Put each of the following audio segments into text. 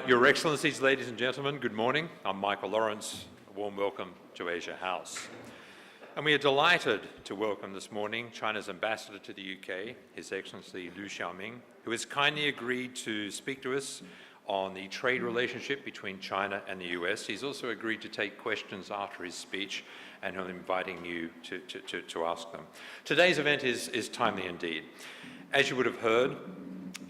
Your Excellencies, ladies and gentlemen, good morning. I'm Michael Lawrence. A warm welcome to Asia House. And we are delighted to welcome this morning China's Ambassador to the UK, His Excellency Liu Xiaoming, who has kindly agreed to speak to us on the trade relationship between China and the US. He's also agreed to take questions after his speech, and I'm inviting you to ask them. Today's event is timely indeed. As you would have heard,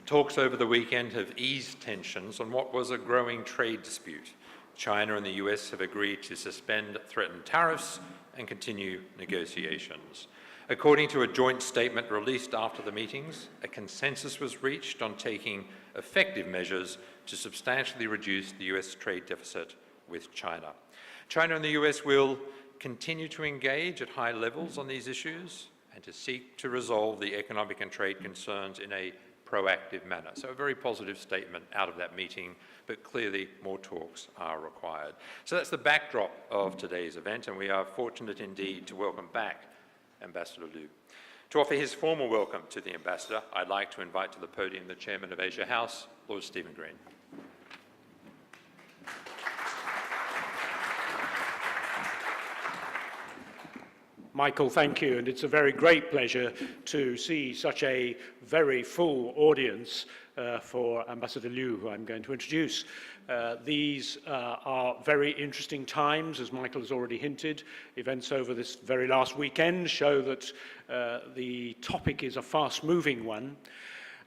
talks over the weekend have eased tensions on what was a growing trade dispute. China and the US have agreed to suspend threatened tariffs and continue negotiations. According to a joint statement released after the meetings, a consensus was reached on taking effective measures to substantially reduce the US trade deficit with China. China and the US will continue to engage at high levels on these issues and to seek to resolve the economic and trade concerns in a proactive manner. So a very positive statement out of that meeting, but clearly more talks are required. So that's the backdrop of today's event, and we are fortunate indeed to welcome back Ambassador Liu. To offer his formal welcome to the Ambassador, I'd like to invite to the podium the Chairman of Asia House, Lord Stephen Green. Michael, thank you, and it's a very great pleasure to see such a very full audience for Ambassador Liu, who I'm going to introduce. These are very interesting times, as Michael has already hinted. Events over this very last weekend show that the topic is a fast-moving one,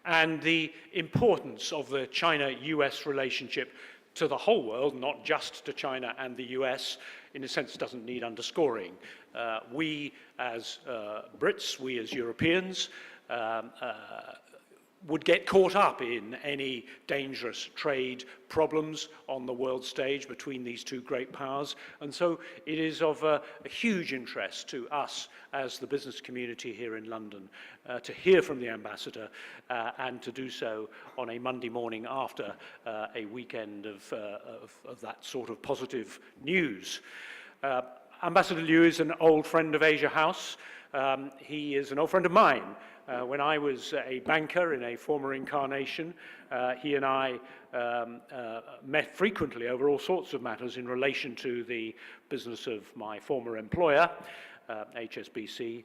and the importance of the China-US relationship to the whole world, not just to China and the US, in a sense doesn't need underscoring. We as Brits, we as Europeans, would get caught up in any dangerous trade problems on the world stage between these two great powers. And so it is of a huge interest to us as the business community here in London to hear from the Ambassador and to do so on a Monday morning after a weekend of that sort of positive news. Ambassador Liu is an old friend of Asia House. He is an old friend of mine. When I was a banker in a former incarnation, he and I met frequently over all sorts of matters in relation to the business of my former employer, HSBC,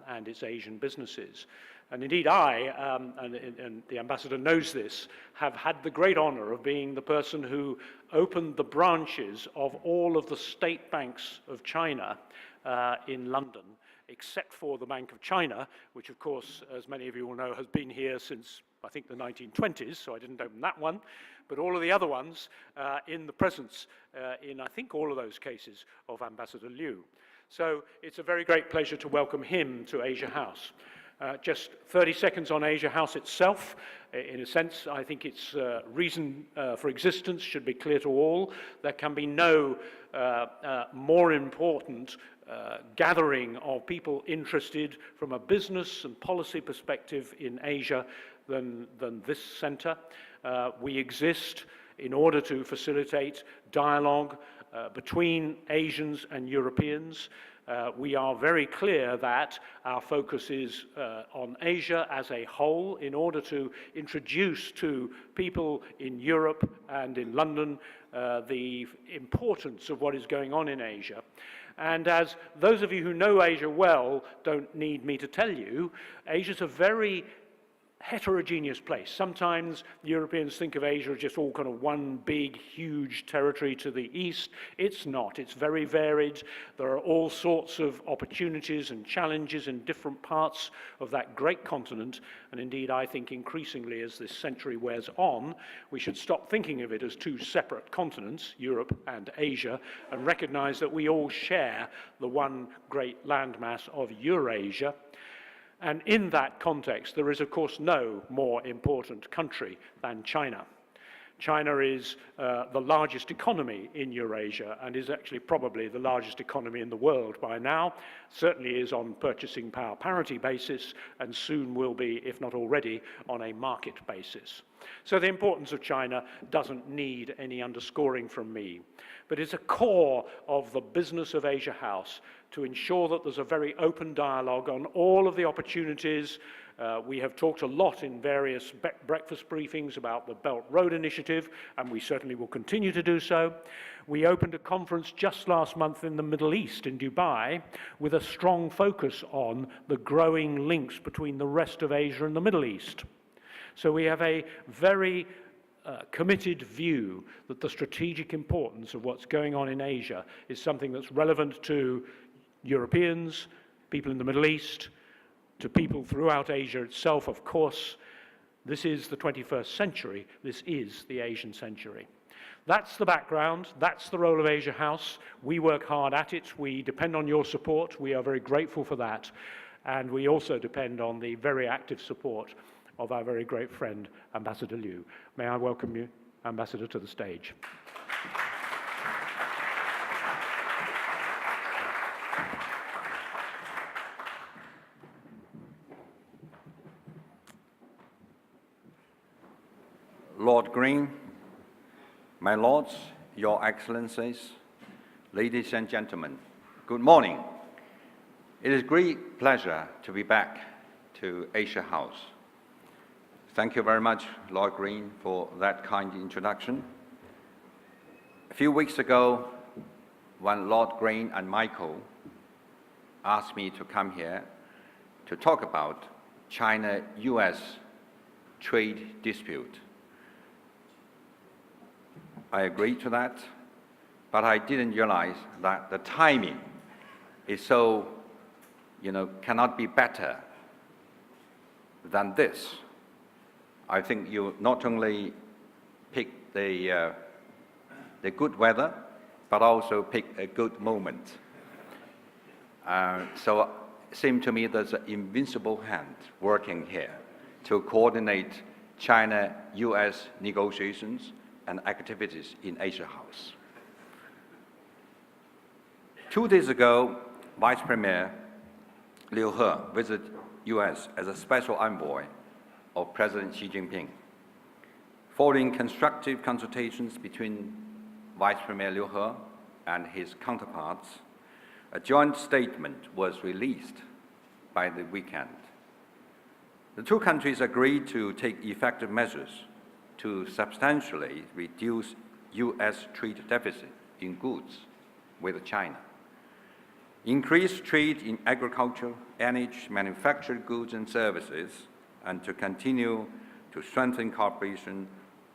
and its Asian businesses. And indeed I, and the Ambassador knows this, have had the great honor of being the person who opened the branches of all of the state banks of China in London, except for the Bank of China, which of course, as many of you will know, has been here since, I think, the 1920s, so I didn't open that one, but all of the other ones in the presence, in I think all of those cases, of Ambassador Liu. So it's a very great pleasure to welcome him to Asia House. Just 30 seconds on Asia House itself. In a sense, I think its reason for existence should be clear to all. There can be no more important gathering of people interested from a business and policy perspective in Asia than this centre. We exist in order to facilitate dialogue between Asians and Europeans. We are very clear that our focus is on Asia as a whole in order to introduce to people in Europe and in London the importance of what is going on in Asia. And as those of you who know Asia well don't need me to tell you, Asia's a very heterogeneous place. Sometimes Europeans think of Asia as just all kind of one big, huge territory to the east. It's not. It's very varied. There are all sorts of opportunities and challenges in different parts of that great continent. And indeed, I think increasingly as this century wears on, we should stop thinking of it as two separate continents, Europe and Asia, and recognize that we all share the one great landmass of Eurasia. And in that context, there is, of course, no more important country than China. China is the largest economy in Eurasia and is actually probably the largest economy in the world by now, certainly is on purchasing power parity basis, and soon will be, if not already, on a market basis. So the importance of China doesn't need any underscoring from me. But it's a core of the business of Asia House to ensure that there's a very open dialogue on all of the opportunities. We have talked a lot in various breakfast briefings about the Belt Road Initiative, and we certainly will continue to do so. We opened a conference just last month in the Middle East, in Dubai, with a strong focus on the growing links between the rest of Asia and the Middle East. So we have a very committed view that the strategic importance of what's going on in Asia is something that's relevant to Europeans, people in the Middle East, to people throughout Asia itself, of course. This is the 21st century. This is the Asian century. That's the background. That's the role of Asia House. We work hard at it. We depend on your support. We are very grateful for that. And we also depend on the very active support of our very great friend, Ambassador Liu. May I welcome you, Ambassador, to the stage. Lord Green, my lords, your excellencies, ladies and gentlemen, good morning. It is a great pleasure to be back to Asia House. Thank you very much, Lord Green, for that kind introduction. A few weeks ago, when Lord Green and Michael asked me to come here to talk about China-US trade dispute, I agreed to that, but I didn't realize that the timing is so, cannot be better than this. I think you not only pick the good weather, but also pick a good moment. So it seemed to me there's an invincible hand working here to coordinate China-US negotiations and activities in Asia House. 2 days ago, Vice Premier Liu He visited US as a special envoy of President Xi Jinping. Following constructive consultations between Vice Premier Liu He and his counterparts, a joint statement was released by the weekend. The two countries agreed to take effective measures to substantially reduce US trade deficit in goods with China, increase trade in agriculture, energy, manufactured goods and services, and to continue to strengthen cooperation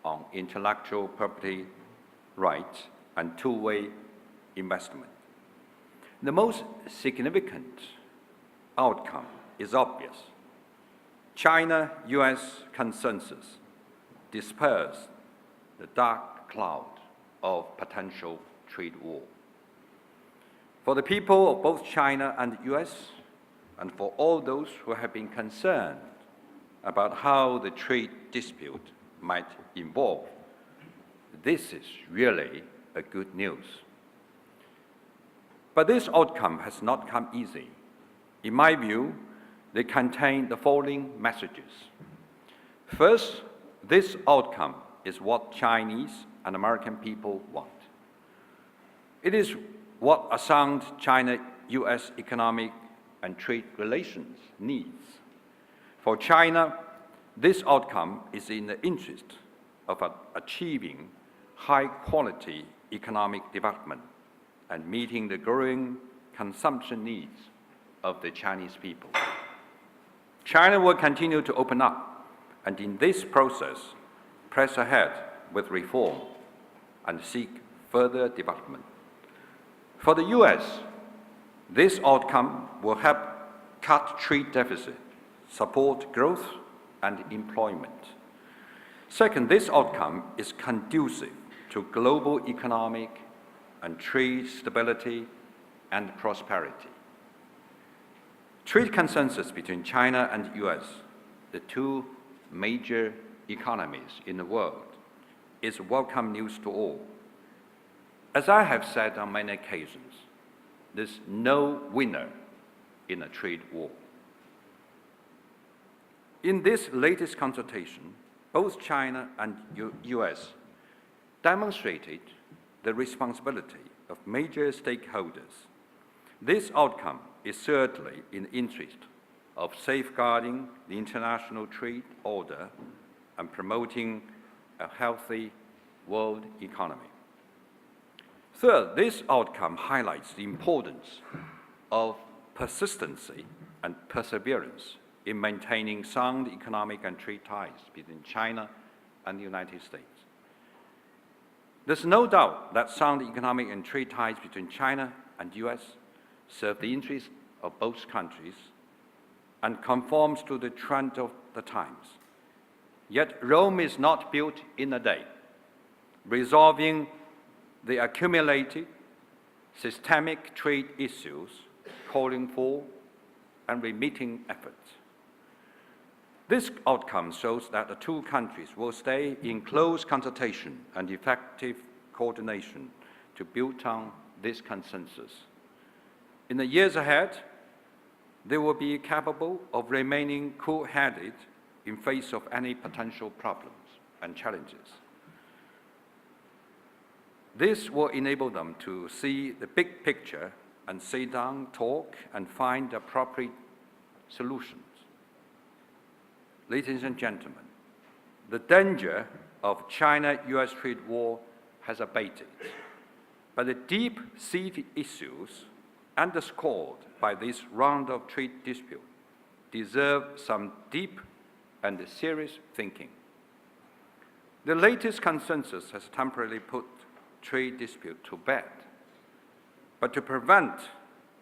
on intellectual property rights and two-way investment. The most significant outcome is obvious. China-US consensus disperse the dark cloud of potential trade war. For the people of both China and the US, and for all those who have been concerned about how the trade dispute might evolve, this is really a good news. But this outcome has not come easy. In my view, they contain the following messages. First, this outcome is what Chinese and American people want. It is what a sound China-US economic and trade relations needs. For China, this outcome is in the interest of achieving high-quality economic development and meeting the growing consumption needs of the Chinese people. China will continue to open up, and in this process, press ahead with reform and seek further development. For the US, this outcome will help cut trade deficit, support growth and employment. Second, this outcome is conducive to global economic and trade stability and prosperity. Trade consensus between China and the US, the two major economies in the world, is welcome news to all. As I have said on many occasions, there's no winner in a trade war. In this latest consultation, both China and US demonstrated the responsibility of major stakeholders This outcome is certainly in the interest of safeguarding the international trade order and promoting a healthy world economy. Third, this outcome highlights the importance of persistency and perseverance in maintaining sound economic and trade ties between China and the United States. There's no doubt that sound economic and trade ties between China and the US serve the interests of both countries and conforms to the trend of the times. Yet Rome is not built in a day. Resolving the accumulated systemic trade issues calling for and remitting efforts. This outcome shows that the two countries will stay in close consultation and effective coordination to build on this consensus. In the years ahead, they will be capable of remaining cool-headed in face of any potential problems and challenges. This will enable them to see the big picture and sit down, talk, and find appropriate solutions. Ladies and gentlemen, the danger of China-US trade war has abated, but the deep-seated issues underscored by this round of trade dispute deserve some deep and serious thinking. The latest consensus has temporarily put trade dispute to bed, but to prevent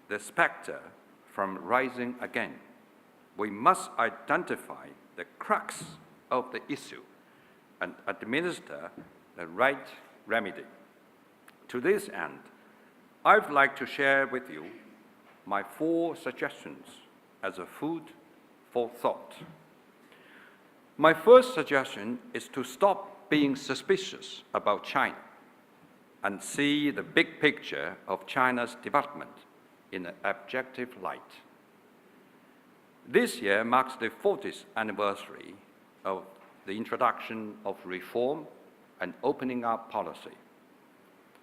the specter from rising again, we must identify the crux of the issue and administer the right remedy. To this end, I'd like to share with you my 4 suggestions as a food for thought. My first suggestion is to stop being suspicious about China and see the big picture of China's development in an objective light. This year marks the 40th anniversary of the introduction of reform and opening up policy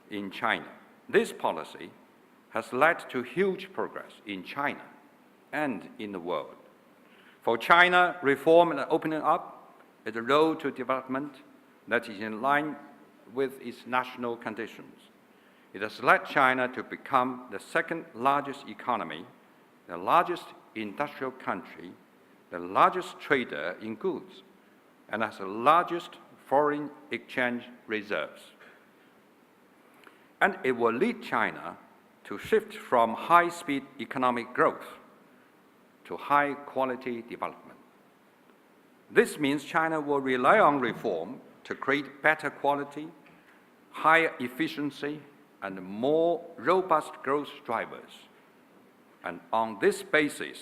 in China. This policy has led to huge progress in China and in the world. For China, reform and opening up is a road to development that is in line with its national conditions. It has led China to become the second largest economy, the largest industrial country, the largest trader in goods, and has the largest foreign exchange reserves. And it will lead China to shift from high-speed economic growth to high-quality development. This means China will rely on reform to create better quality, higher efficiency, and more robust growth drivers. And on this basis,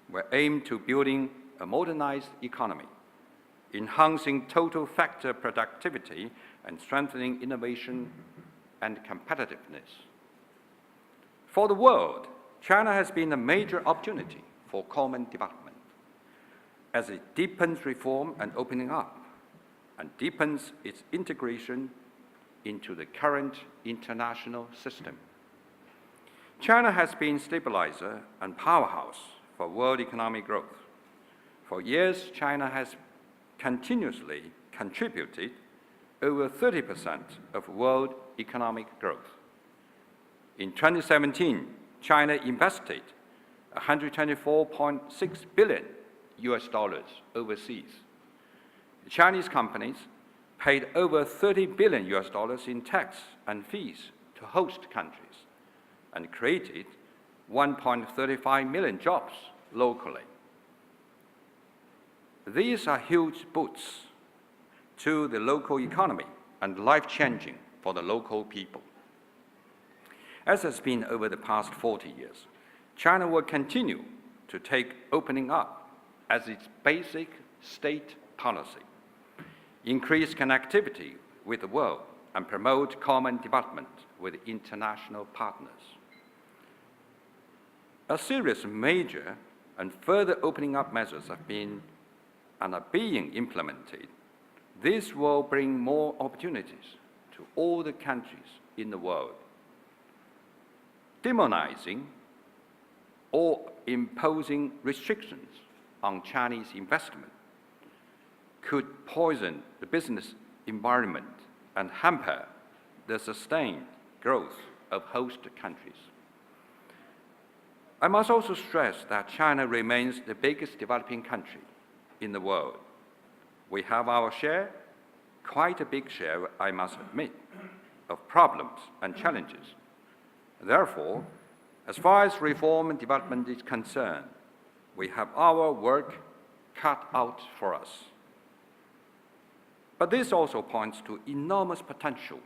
we aim to building a modernized economy, enhancing total factor productivity and strengthening innovation and competitiveness. For the world, China has been a major opportunity for common development as it deepens reform and opening up and deepens its integration into the current international system. China has been stabilizer and powerhouse for world economic growth. For years, China has continuously contributed over 30% of world economic growth. In 2017, China invested $124.6 billion overseas. Chinese companies paid over $30 billion in tax and fees to host countries and created 1.35 million jobs locally. These are huge boosts to the local economy and life-changing for the local people. As has been over the past 40 years, China will continue to take opening up as its basic state policy, increase connectivity with the world, and promote common development with international partners. A series of major and further opening up measures have been and are being implemented. This will bring more opportunities to all the countries in the world. Demonizing or imposing restrictions on Chinese investment could poison the business environment and hamper the sustained growth of host countries. I must also stress that China remains the biggest developing country in the world. We have our share, quite a big share, I must admit, of problems and challenges. Therefore, as far as reform and development is concerned, we have our work cut out for us. But this also points to enormous potential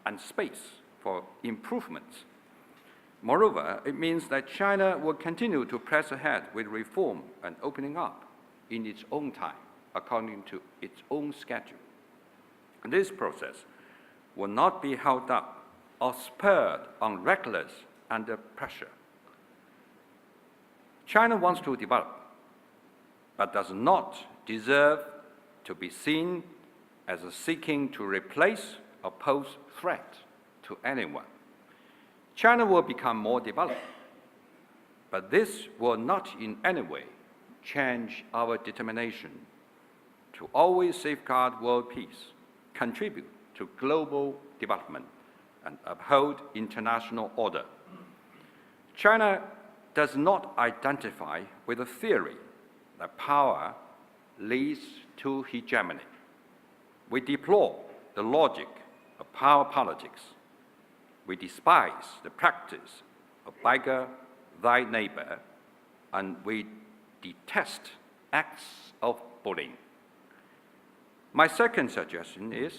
and space for improvements. Moreover, it means that China will continue to press ahead with reform and opening up in its own time, according to its own schedule. This process will not be held up or spurred on reckless under pressure. China wants to develop, but does not deserve to be seen as seeking to replace or pose threat to anyone. China will become more developed, but this will not in any way change our determination to always safeguard world peace, contribute to global development, and uphold international order. China does not identify with the theory that power leads to hegemony. We deplore the logic of power politics. We despise the practice of beggar thy neighbor, and we detest acts of bullying. My second suggestion is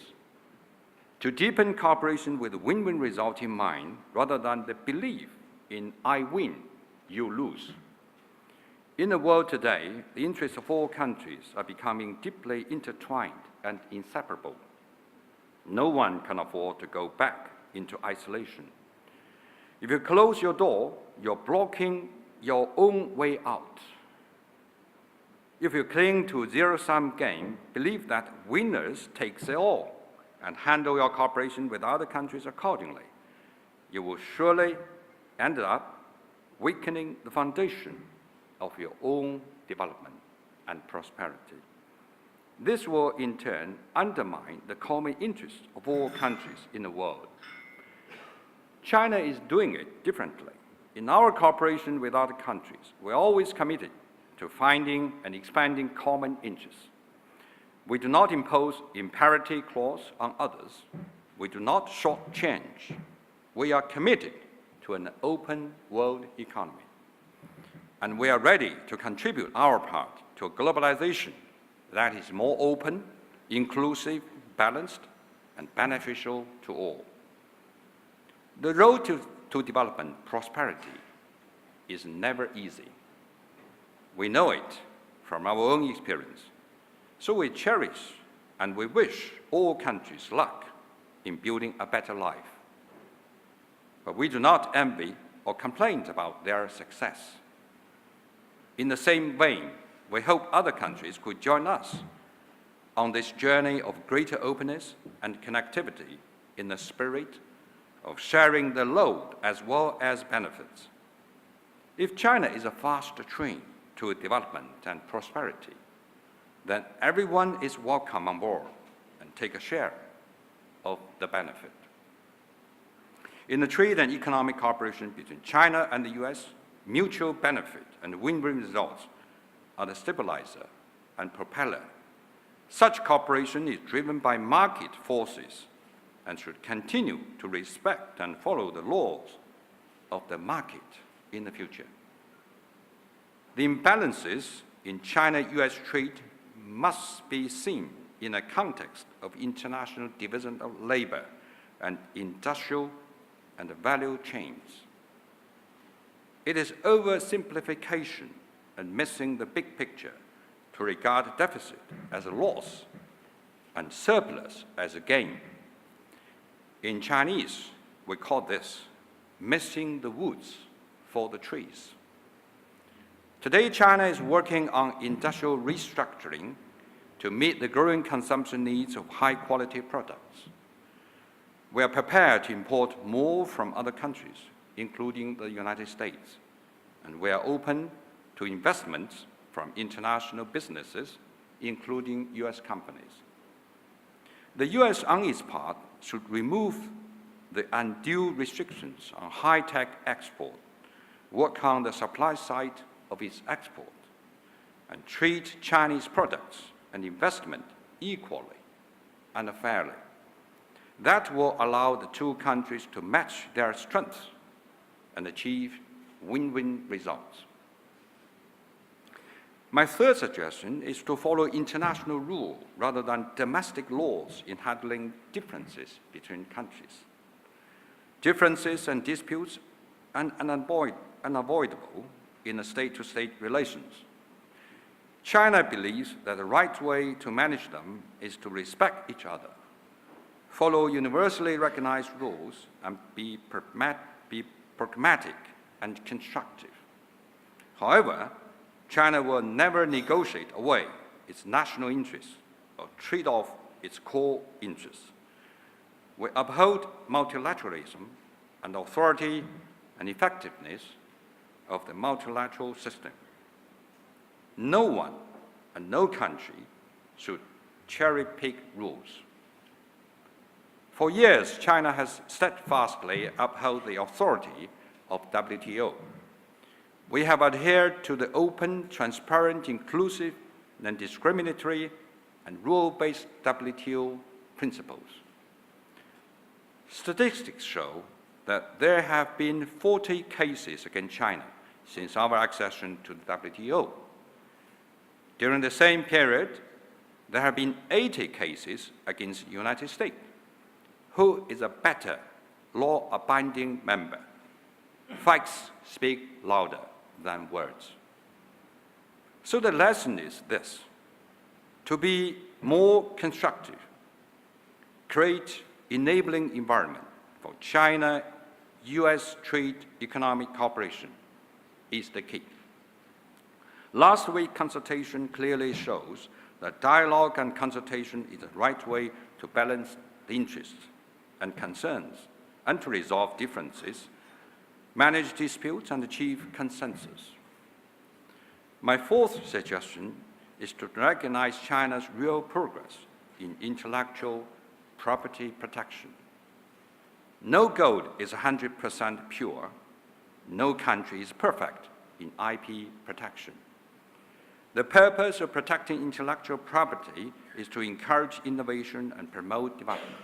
to deepen cooperation with a win-win result in mind rather than the belief in I win, you lose. In the world today, the interests of all countries are becoming deeply intertwined and inseparable. No one can afford to go back into isolation. If you close your door, you're blocking your own way out. If you cling to a zero-sum game, believe that winners takes it all and handle your cooperation with other countries accordingly, you will surely end up weakening the foundation of your own development and prosperity. This will in turn undermine the common interests of all countries in the world. China is doing it differently. In our cooperation with other countries, we're always committed to finding and expanding common interests. We do not impose imperative clause on others. We do not shortchange. We are committed to an open world economy. And we are ready to contribute our part to a globalization that is more open, inclusive, balanced, and beneficial to all. The road to development, prosperity, is never easy. We know it from our own experience. So we cherish and we wish all countries luck in building a better life. But we do not envy or complain about their success. In the same vein, we hope other countries could join us on this journey of greater openness and connectivity in the spirit of sharing the load as well as benefits. If China is a faster train to development and prosperity, then everyone is welcome on board and take a share of the benefit. In the trade and economic cooperation between China and the US, mutual benefit and win-win results are the stabilizer and propeller. Such cooperation is driven by market forces and should continue to respect and follow the laws of the market in the future. The imbalances in China-US trade must be seen in a context of international division of labor and industrial and value chains. It is oversimplification and missing the big picture to regard deficit as a loss and surplus as a gain. In Chinese, we call this missing the woods for the trees. Today, China is working on industrial restructuring to meet the growing consumption needs of high-quality products. We are prepared to import more from other countries, including the United States, and we are open to investments from international businesses, including US companies. The US, on its part, should remove the undue restrictions on high-tech export, work on the supply side of its export, and treat Chinese products and investment equally and fairly. That will allow the two countries to match their strengths and achieve win-win results. My third suggestion is to follow international rule rather than domestic laws in handling differences between countries. Differences and disputes are unavoidable in state-to-state relations. China believes that the right way to manage them is to respect each other, follow universally recognized rules, and be pragmatic and constructive. However, China will never negotiate away its national interests or trade off its core interests. We uphold multilateralism and authority and effectiveness of the multilateral system. No one and no country should cherry-pick rules. For years, China has steadfastly upheld the authority of WTO. We have adhered to the open, transparent, inclusive, non-discriminatory, and rule-based WTO principles. Statistics show that there have been 40 cases against China since our accession to the WTO. During the same period, there have been 80 cases against the United States. Who is a better law-abiding member? Facts speak louder than words. So the lesson is this: to be more constructive, create enabling environment for China-US trade economic cooperation is the key. Last week's consultation clearly shows that dialogue and consultation is the right way to balance the interests and concerns and to resolve differences, manage disputes, and achieve consensus. My fourth suggestion is to recognize China's real progress in intellectual property protection. No gold is 100% pure. No country is perfect in IP protection. The purpose of protecting intellectual property is to encourage innovation and promote development.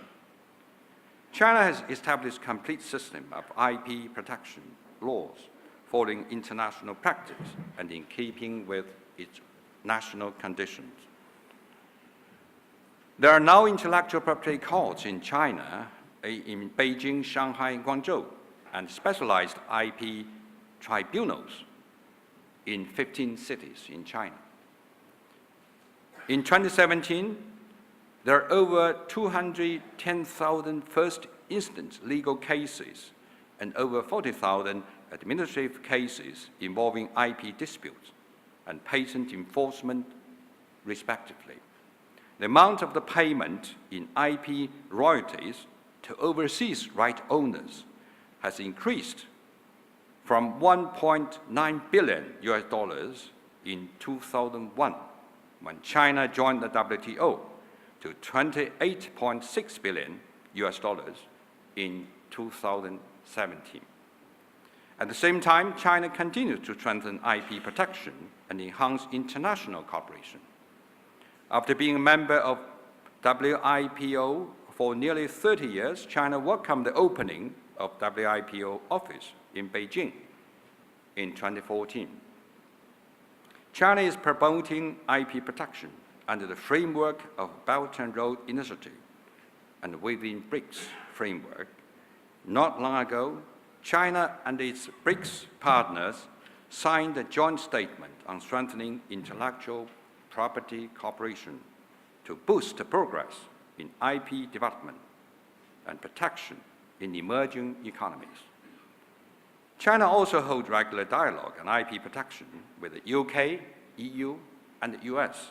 China has established a complete system of IP protection laws following international practice and in keeping with its national conditions. There are now intellectual property courts in China, in Beijing, Shanghai, and Guangzhou, and specialized IP tribunals in 15 cities in China. In 2017, there are over 210,000 first instance legal cases and over 40,000 administrative cases involving IP disputes and patent enforcement, respectively. The amount of the payment in IP royalties to overseas right owners has increased from $1.9 billion in 2001, when China joined the WTO, to $28.6 billion in 2017. At the same time, China continues to strengthen IP protection and enhance international cooperation. After being a member of WIPO for nearly 30 years, China welcomed the opening of WIPO office in Beijing in 2014. China is promoting IP protection under the framework of Belt and Road Initiative and within BRICS framework. Not long ago, China and its BRICS partners signed a joint statement on strengthening intellectual property cooperation to boost progress in IP development and protection in emerging economies. China also holds regular dialogue on IP protection with the UK, EU, and the US,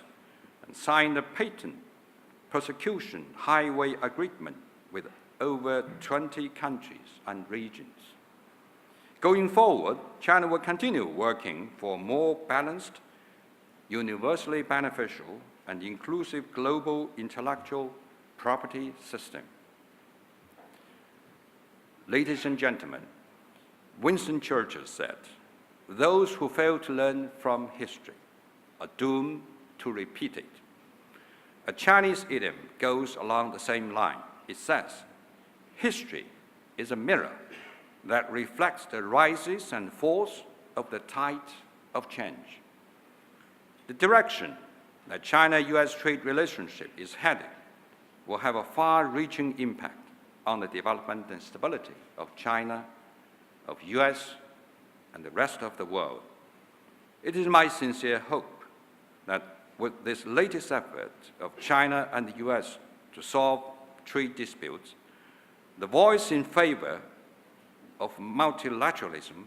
and signed a patent prosecution highway agreement with over 20 countries and regions. Going forward, China will continue working for a more balanced, universally beneficial, and inclusive global intellectual property system. Ladies and gentlemen, Winston Churchill said, "Those who fail to learn from history are doomed to repeat it." A Chinese idiom goes along the same line. It says, "History is a mirror that reflects the rises and falls of the tide of change." The direction that China-US trade relationship is headed will have a far-reaching impact on the development and stability of China, of US, and the rest of the world. It is my sincere hope that with this latest effort of China and the US to solve trade disputes, the voice in favor of multilateralism,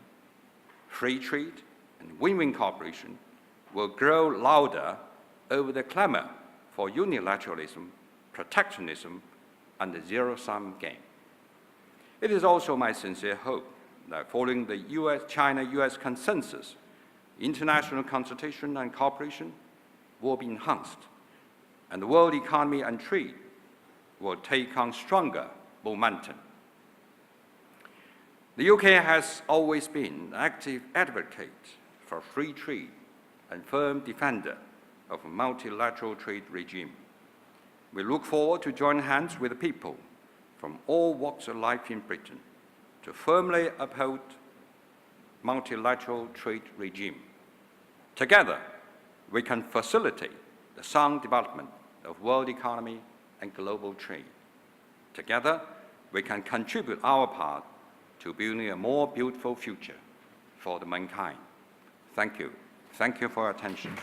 free trade, and win-win cooperation will grow louder over the clamor for unilateralism, protectionism, and the zero-sum game. It is also my sincere hope that following the China-US consensus, international consultation and cooperation will be enhanced, and the world economy and trade will take on stronger momentum. The UK has always been an active advocate for free trade and firm defender of a multilateral trade regime. We look forward to join hands with the people from all walks of life in Britain to firmly uphold multilateral trade regime. Together, we can facilitate the sound development of world economy and global trade. Together, we can contribute our part to building a more beautiful future for the mankind. Thank you. Thank you for your attention.